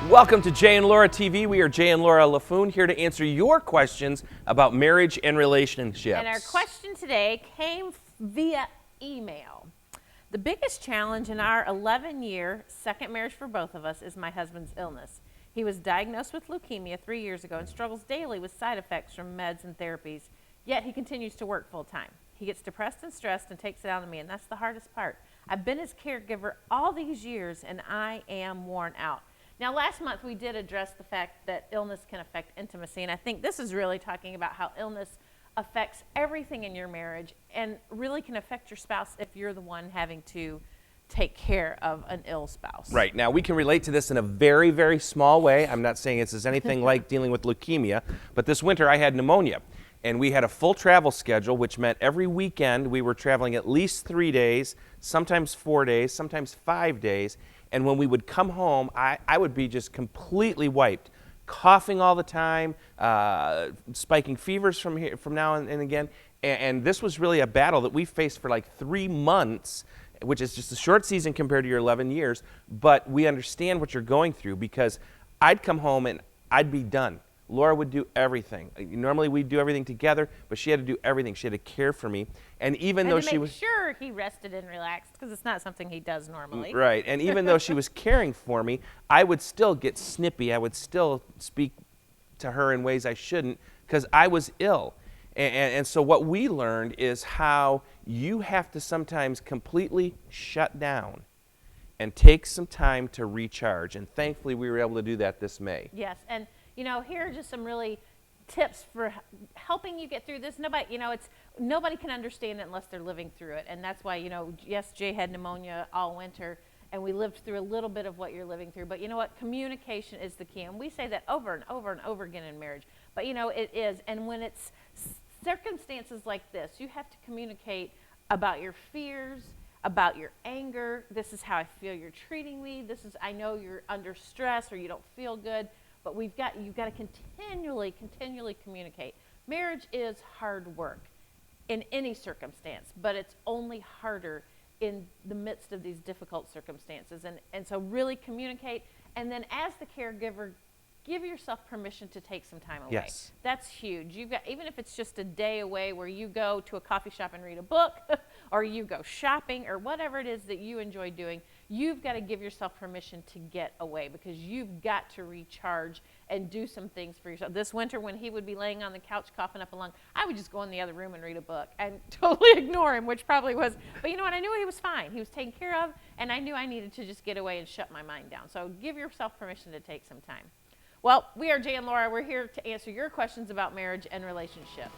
Welcome to Jay and Laura TV. We are Jay and Laura LaFoon here to answer your questions about marriage and relationships. And our question today came via email. The biggest challenge in our 11-year second marriage for both of us is my husband's illness. He was diagnosed with leukemia 3 years ago and struggles daily with side effects from meds and therapies, yet he continues to work full time. He gets depressed and stressed and takes it out on me, and that's the hardest part. I've been his caregiver all these years, and I am worn out. Now, last month we did address the fact that illness can affect intimacy, and I think this is really talking about how illness affects everything in your marriage and really can affect your spouse if you're the one having to take care of an ill spouse. Right. Now, we can relate to this in a very, very small way. I'm not saying it's anything like dealing with leukemia, but this winter I had pneumonia, and we had a full travel schedule, which meant every weekend we were traveling at least 3 days, sometimes 4 days, sometimes 5 days. And when we would come home, I would be just completely wiped, coughing all the time, spiking fevers from now and again. And this was really a battle that we faced for like 3 months, which is just a short season compared to your 11 years. But we understand what you're going through, because I'd come home and I'd be done. Laura would do everything. Normally we'd do everything together, but she had to do everything. She had to care for me. And even though she was sure he rested and relaxed, because it's not something he does normally. Right. And even though she was caring for me, I would still get snippy. I would still speak to her in ways I shouldn't, because I was ill. And so what we learned is how you have to sometimes completely shut down and take some time to recharge. And thankfully we were able to do that this May. Yes. And you know, here are just some really tips for helping you get through this. Nobody can understand it unless they're living through it. And that's why, yes, Jay had pneumonia all winter, and we lived through a little bit of what you're living through. But you know what? Communication is the key. And we say that over and over and over again in marriage. But, it is. And when it's circumstances like this, you have to communicate about your fears, about your anger. This is how I feel you're treating me. I know you're under stress or you don't feel good. But you've got to continually communicate. Marriage is hard work in any circumstance, but it's only harder in the midst of these difficult circumstances. And so really communicate. And then as the caregiver, give yourself permission to take some time away. Yes. That's huge. Even if it's just a day away where you go to a coffee shop and read a book, or you go shopping, or whatever it is that you enjoy doing, you've got to give yourself permission to get away, because you've got to recharge and do some things for yourself. This winter, when he would be laying on the couch coughing up a lung, I would just go in the other room and read a book and totally ignore him, which probably was, but you know what? I knew he was fine. He was taken care of, and I knew I needed to just get away and shut my mind down. So give yourself permission to take some time. Well, we are Jay and Laura. We're here to answer your questions about marriage and relationships.